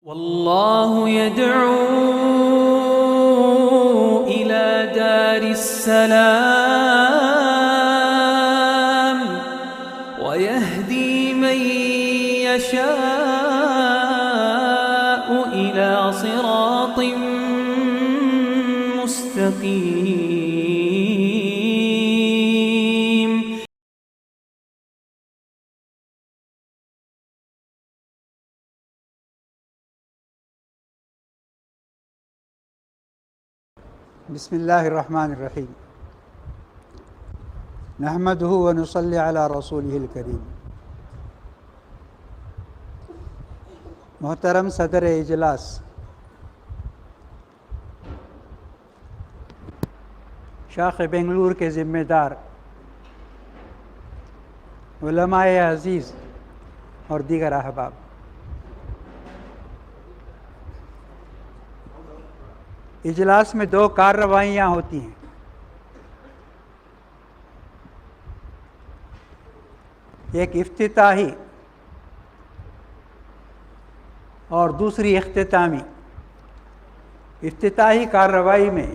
والله يدعو إلى دار السلام ويهدي من يشاء إلى صراط مستقيم. بسم اللہ الرحمن الرحیم نحمدہ ونصلی علی رسولہ الکریم. محترم صدر اجلاس، شاخ بنگلور کے ذمہ دار، علماء عزیز اور دیگر احباب، اجلاس میں دو کارروائیاں ہوتی ہیں. ایک افتتاحی اور دوسری اختتامی. افتتاحی کارروائی میں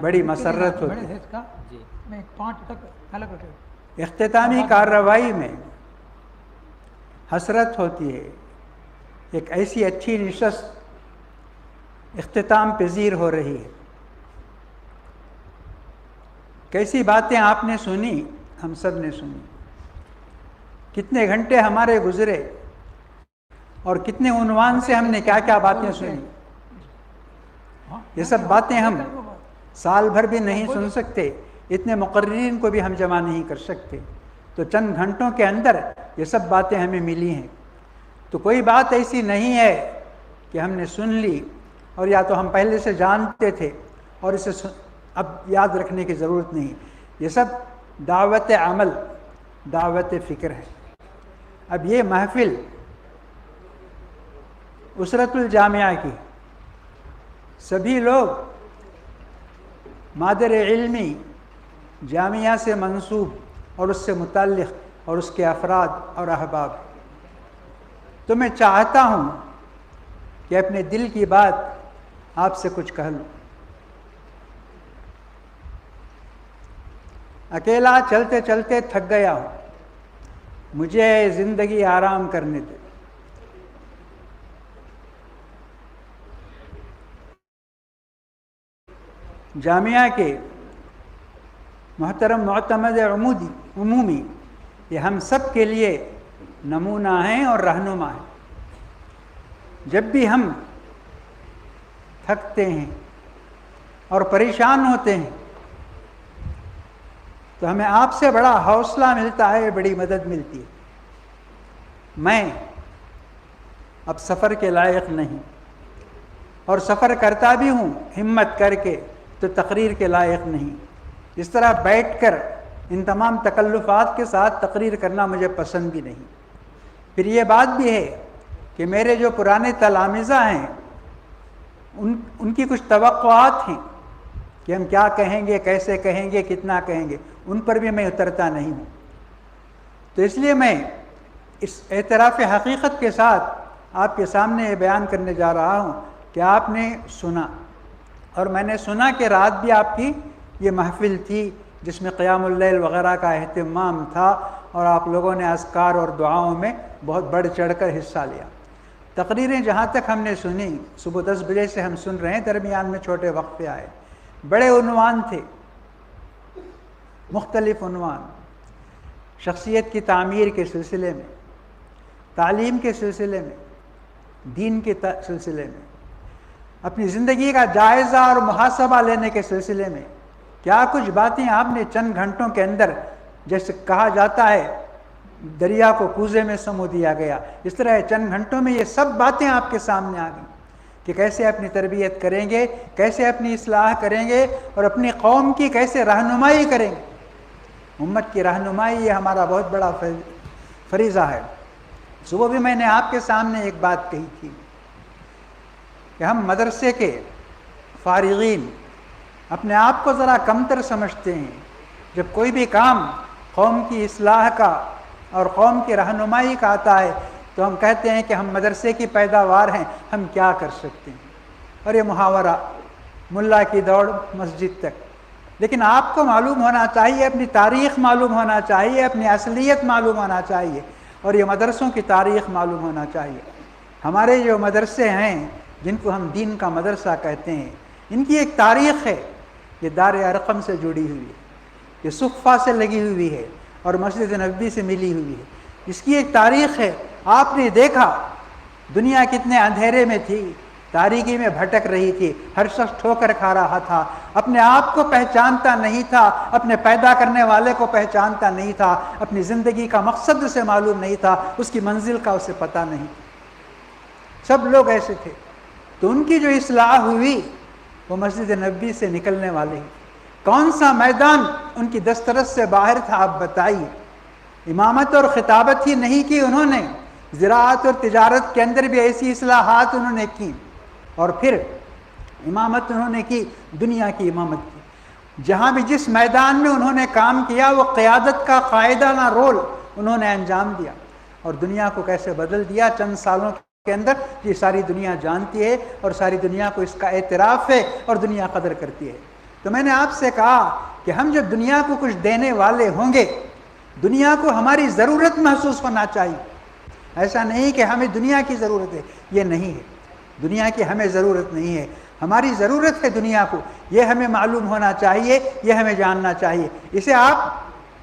بڑی مسرت ہوتی ہے. اختتامی کارروائی میں حسرت ہوتی ہے. ایک ایسی اچھی نشست اختتام پذیر ہو رہی ہے. کیسی باتیں آپ نے سنی، ہم سب نے سنی. کتنے گھنٹے ہمارے گزرے اور کتنے عنوان سے ہم نے کیا کیا باتیں سنی. یہ سب باتیں ہم سال بھر بھی نہیں سن سکتے، اتنے مقررین کو بھی ہم جمع نہیں کر سکتے. تو چند گھنٹوں کے اندر یہ سب باتیں ہمیں ملی ہیں. تو کوئی بات ایسی نہیں ہے کہ ہم نے سن لی اور یا تو ہم پہلے سے جانتے تھے اور اسے اب یاد رکھنے کی ضرورت نہیں. یہ سب دعوت عمل، دعوت فکر ہے. اب یہ محفل اسرت الجامعہ کی، سبھی لوگ مادر علمی جامعہ سے منسوب اور اس سے متعلق اور اس کے افراد اور احباب. تو میں چاہتا ہوں کہ اپنے دل کی بات آپ سے کچھ کہہ لوں. اکیلا چلتے چلتے تھک گیا ہوں، مجھے زندگی آرام کرنے دے. جامعہ کے محترم معتمد عمومی یہ ہم سب کے لیے نمونہ ہیں اور رہنما ہیں. جب بھی ہم تھکتے ہیں اور پریشان ہوتے ہیں تو ہمیں آپ سے بڑا حوصلہ ملتا ہے، بڑی مدد ملتی ہے. میں اب سفر کے لائق نہیں، اور سفر کرتا بھی ہوں ہمت کر کے تو تقریر کے لائق نہیں. اس طرح بیٹھ کر ان تمام تکلفات کے ساتھ تقریر کرنا مجھے پسند بھی نہیں. پھر یہ بات بھی ہے کہ میرے جو پرانے تلامذہ ہیں ان کی کچھ توقعات ہیں کہ ہم کیا کہیں گے، کیسے کہیں گے، کتنا کہیں گے. ان پر بھی میں اترتا نہیں ہوں. تو اس لیے میں اس اعتراف حقیقت کے ساتھ آپ کے سامنے یہ بیان کرنے جا رہا ہوں کہ آپ نے سنا، اور میں نے سنا کہ رات بھی آپ کی یہ محفل تھی جس میں قیام اللیل وغیرہ کا اہتمام تھا، اور آپ لوگوں نے اذکار اور دعاؤں میں بہت بڑھ چڑھ کر حصہ لیا. تقریریں جہاں تک ہم نے سنی، صبح 10 بجے سے ہم سن رہے ہیں، درمیان میں چھوٹے وقفے آئے. بڑے عنوان تھے، مختلف عنوان. شخصیت کی تعمیر کے سلسلے میں، تعلیم کے سلسلے میں، دین کے سلسلے میں، اپنی زندگی کا جائزہ اور محاسبہ لینے کے سلسلے میں. کیا کچھ باتیں آپ نے چند گھنٹوں کے اندر، جیسے کہا جاتا ہے دریا کو کوزے میں سمو دیا گیا، اس طرح چند گھنٹوں میں یہ سب باتیں آپ کے سامنے آ گئیں کہ کیسے اپنی تربیت کریں گے، کیسے اپنی اصلاح کریں گے، اور اپنی قوم کی کیسے رہنمائی کریں گے. امت کی رہنمائی یہ ہمارا بہت بڑا فریضہ ہے. صبح بھی میں نے آپ کے سامنے ایک بات کہی تھی کہ ہم مدرسے کے فارغین اپنے آپ کو ذرا کمتر سمجھتے ہیں. جب کوئی بھی کام قوم کی اصلاح کا اور قوم کی رہنمائی کا آتا ہے تو ہم کہتے ہیں کہ ہم مدرسے کی پیداوار ہیں، ہم کیا کر سکتے ہیں، اور یہ محاورہ ملا کی دوڑ مسجد تک۔ لیکن آپ کو معلوم ہونا چاہیے، اپنی تاریخ معلوم ہونا چاہیے، اپنی اصلیت معلوم ہونا چاہیے، اور یہ مدرسوں کی تاریخ معلوم ہونا چاہیے۔ ہمارے جو مدرسے ہیں جن کو ہم دین کا مدرسہ کہتے ہیں، ان کی ایک تاریخ ہے، یہ دار ارقم سے جڑی ہوئی ہے، یہ صفہ سے لگی ہوئی ہے، اور مسجد نبوی سے ملی ہوئی ہے۔ اس کی ایک تاریخ ہے۔ آپ نے دیکھا دنیا کتنے اندھیرے میں تھی، تاریکی میں بھٹک رہی تھی، ہر شخص ٹھوکر کھا رہا تھا، اپنے آپ کو پہچانتا نہیں تھا، اپنے پیدا کرنے والے کو پہچانتا نہیں تھا، اپنی زندگی کا مقصد اسے معلوم نہیں تھا، اس کی منزل کا اسے پتہ نہیں۔ سب لوگ ایسے تھے۔ تو ان کی جو اصلاح ہوئی وہ مسجد نبوی سے نکلنے والے ہیں۔ کون سا میدان ان کی دسترس سے باہر تھا آپ بتائیے؟ امامت اور خطابت ہی نہیں کی انہوں نے، زراعت اور تجارت کے اندر بھی ایسی اصلاحات انہوں نے کی، اور پھر امامت انہوں نے کی، دنیا کی امامت کی۔ جہاں بھی جس میدان میں انہوں نے کام کیا وہ قیادت کا قائدانہ رول انہوں نے انجام دیا، اور دنیا کو کیسے بدل دیا چند سالوں کے اندر، یہ ساری دنیا جانتی ہے، اور ساری دنیا کو اس کا اعتراف ہے، اور دنیا قدر کرتی ہے۔ تو میں نے آپ سے کہا کہ ہم جب دنیا کو کچھ دینے والے ہوں گے، دنیا کو ہماری ضرورت محسوس ہونا چاہیے۔ ایسا نہیں کہ ہمیں دنیا کی ضرورت ہے، یہ نہیں ہے، دنیا کی ہمیں ضرورت نہیں ہے، ہماری ضرورت ہے دنیا کو، یہ ہمیں معلوم ہونا چاہیے، یہ ہمیں جاننا چاہیے۔ اسے آپ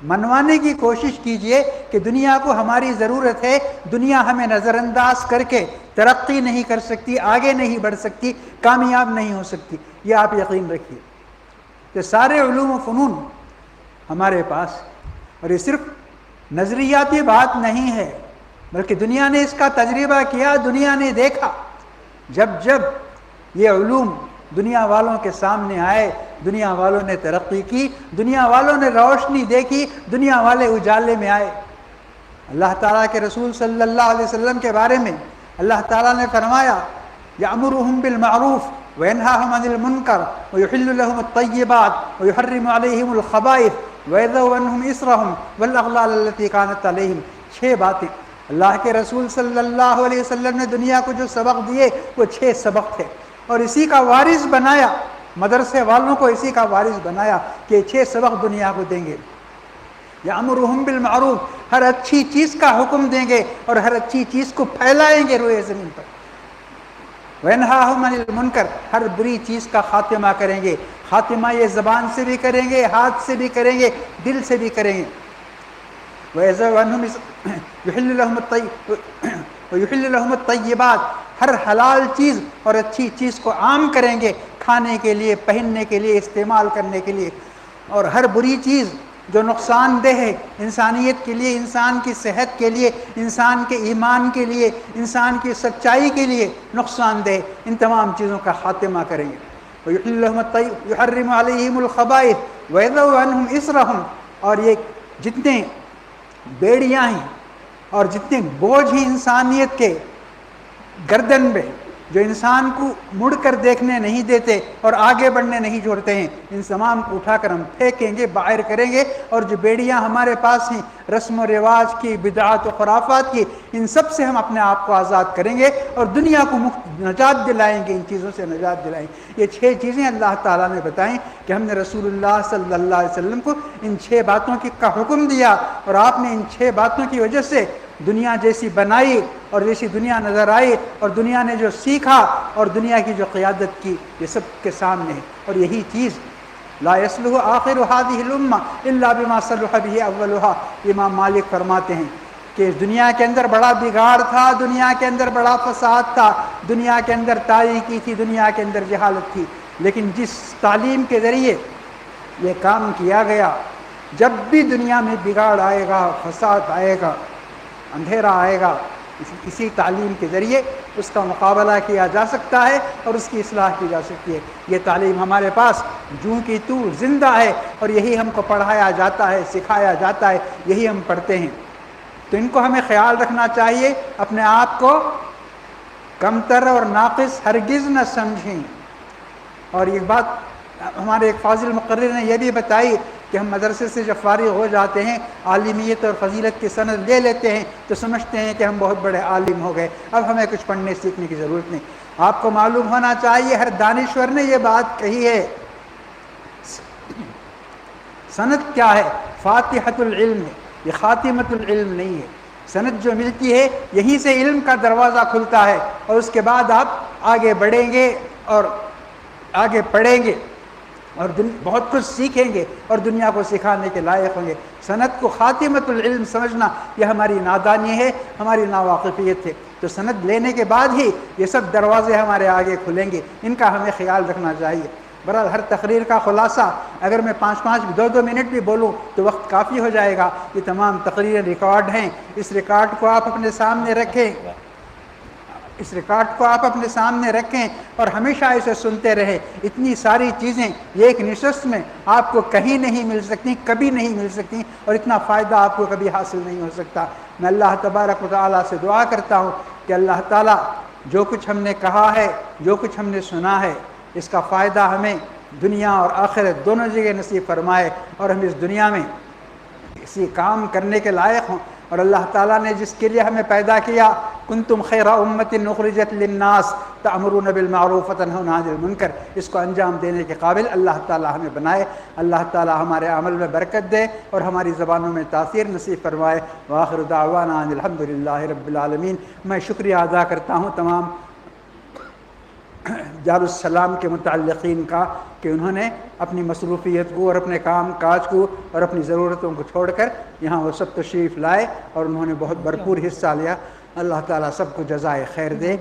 منوانے کی کوشش کیجئے کہ دنیا کو ہماری ضرورت ہے، دنیا ہمیں نظر انداز کر کے ترقی نہیں کر سکتی، آگے نہیں بڑھ سکتی، کامیاب نہیں ہو سکتی، یہ آپ یقین رکھیے۔ کہ سارے علوم و فنون ہمارے پاس، اور یہ صرف نظریاتی بات نہیں ہے، بلکہ دنیا نے اس کا تجربہ کیا، دنیا نے دیکھا۔ جب جب یہ علوم دنیا والوں کے سامنے آئے، دنیا والوں نے ترقی کی، دنیا والوں نے روشنی دیکھی، دنیا والے اجالے میں آئے۔ اللہ تعالیٰ کے رسول صلی اللہ علیہ وسلم کے بارے میں اللہ تعالیٰ نے فرمایا یأمرهم بالمعروف وینہاہم عن المنکر ویحل لهم الطیبات ویحرم علیہم الخبائث ویضع عنہم اسرہم والاغلال التي كانت علیہم۔ 6 باتیں اللہ کے رسول صلی اللہ علیہ وسلم نے دنیا کو جو سبق دیے وہ 6 سبق تھے، اور اسی کا وارث بنایا، مدرسے والوں کو اسی کا وارث بنایا کہ یہ 6 سبق دنیا کو دیں گے۔ یامرہم بالمعروف، ہر اچھی چیز کا حکم دیں گے اور ہر اچھی چیز کو پھیلائیں گے روئے زمین پر۔ وینہاہم عن المنکر، ہر بری چیز کا خاتمہ کریں گے۔ خاتمہ یہ زبان سے بھی کریں گے، ہاتھ سے بھی کریں گے، دل سے بھی کریں گے۔ وَيُحِلُّ لَهُمُ الطَّيِّبَاتِ، ہر حلال چیز اور اچھی چیز کو عام کریں گے، کھانے کے لیے، پہننے کے لیے، استعمال کرنے کے لیے، اور ہر بری چیز جو نقصان دہ ہے انسانیت کے لیے، انسان کی صحت کے لیے، انسان کے ایمان کے لیے، انسان کی سچائی کے لیے نقصان دہ، ان تمام چیزوں کا خاتمہ کریں گے۔ وَيُحَرِّمُ عَلَيْهِمُ الْخَبَائِثَ وَيَضَعُ عَنْهُمْ إِصْرَهُمْ، اور یہ جتنے بیڑیاں ہیں اور جتنے بوجھ ہیں انسانیت کے گردن میں، جو انسان کو مڑ کر دیکھنے نہیں دیتے اور آگے بڑھنے نہیں چھوڑتے ہیں، ان تمام کو اٹھا کر ہم پھینکیں گے، باہر کریں گے، اور جو بیڑیاں ہمارے پاس ہیں رسم و رواج کی، بدعات و خرافات کی، ان سب سے ہم اپنے آپ کو آزاد کریں گے اور دنیا کو نجات دلائیں گے، ان چیزوں سے نجات دلائیں گے۔ یہ 6 چیزیں اللہ تعالیٰ نے بتائیں کہ ہم نے رسول اللہ صلی اللہ علیہ وسلم کو ان 6 باتوں کا حکم دیا، اور آپ نے ان 6 باتوں کی وجہ سے دنیا جیسی بنائی اور جیسی دنیا نظر آئی، اور دنیا نے جو سیکھا اور دنیا کی جو قیادت کی، یہ سب کے سامنے ہے۔ اور یہی چیز لا يصلح آخر هذه الامة الا بما صلح به اولها، امام مالک فرماتے ہیں کہ دنیا کے اندر بڑا بگاڑ تھا، دنیا کے اندر بڑا فساد تھا، دنیا کے اندر تاریکی تھی، دنیا کے اندر جہالت تھی، لیکن جس تعلیم کے ذریعے یہ کام کیا گیا، جب بھی دنیا میں بگاڑ آئے گا، فساد آئے گا، اندھیرا آئے گا، اسی تعلیم کے ذریعے اس کا مقابلہ کیا جا سکتا ہے اور اس کی اصلاح کی جا سکتی ہے۔ یہ تعلیم ہمارے پاس جوں کی تو زندہ ہے، اور یہی ہم کو پڑھایا جاتا ہے، سکھایا جاتا ہے، یہی ہم پڑھتے ہیں۔ تو ان کو ہمیں خیال رکھنا چاہیے، اپنے آپ کو کمتر اور ناقص ہرگز نہ سمجھیں۔ اور یہ بات ہمارے ایک فاضل مقرر نے یہ بھی بتائی کہ ہم مدرسے سے جب فارغ ہو جاتے ہیں عالمیت اور فضیلت کی سند لے لیتے ہیں تو سمجھتے ہیں کہ ہم بہت بڑے عالم ہو گئے، اب ہمیں کچھ پڑھنے سیکھنے کی ضرورت نہیں۔ آپ کو معلوم ہونا چاہیے ہر دانشور نے یہ بات کہی ہے۔ سند کیا ہے؟ فاتحۃ العلم ہے، یہ خاتمۃ العلم نہیں ہے۔ سند جو ملتی ہے یہیں سے علم کا دروازہ کھلتا ہے، اور اس کے بعد آپ آگے بڑھیں گے اور آگے پڑھیں گے اور بہت کچھ سیکھیں گے اور دنیا کو سکھانے کے لائق ہوں گے۔ سند کو خاتمۃ العلم سمجھنا یہ ہماری نادانی ہے، ہماری ناواقفیت ہے۔ تو سند لینے کے بعد ہی یہ سب دروازے ہمارے آگے کھلیں گے، ان کا ہمیں خیال رکھنا چاہیے۔ بہرحال ہر تقریر کا خلاصہ اگر میں 5-5 منٹ بھی بولوں تو وقت کافی ہو جائے گا۔ یہ تمام تقریریں ریکارڈ ہیں، اس ریکارڈ کو آپ اپنے سامنے رکھیں، اس ریکارڈ کو آپ اپنے سامنے رکھیں اور ہمیشہ اسے سنتے رہیں۔ اتنی ساری چیزیں یہ ایک نشست میں آپ کو کہیں نہیں مل سکتی، کبھی نہیں مل سکتی، اور اتنا فائدہ آپ کو کبھی حاصل نہیں ہو سکتا۔ میں اللہ تبارک و تعالیٰ سے دعا کرتا ہوں کہ اللہ تعالیٰ جو کچھ ہم نے کہا ہے، جو کچھ ہم نے سنا ہے، اس کا فائدہ ہمیں دنیا اور آخرت دونوں جگہ نصیب فرمائے، اور ہم اس دنیا میں اسی کام کرنے کے لائق ہوں، اور اللہ تعالیٰ نے جس کے لیے ہمیں پیدا کیا، کنتم خیر امت اخرجت للناس تأمرون بالمعروف وتنہون عن المنکر، اس کو انجام دینے کے قابل اللہ تعالیٰ ہمیں بنائے۔ اللہ تعالیٰ ہمارے عمل میں برکت دے اور ہماری زبانوں میں تاثیر نصیب فرمائے۔ وآخر دعوانا ان الحمد للہ رب العالمین۔ میں شکریہ ادا کرتا ہوں تمام دارالسلام کے متعلقین کا کہ انہوں نے اپنی مصروفیت کو اور اپنے کام کاج کو اور اپنی ضرورتوں کو چھوڑ کر یہاں وہ سب تشریف لائے اور انہوں نے بہت بھرپور حصہ لیا۔ اللہ تعالیٰ سب کو جزائے خیر دے۔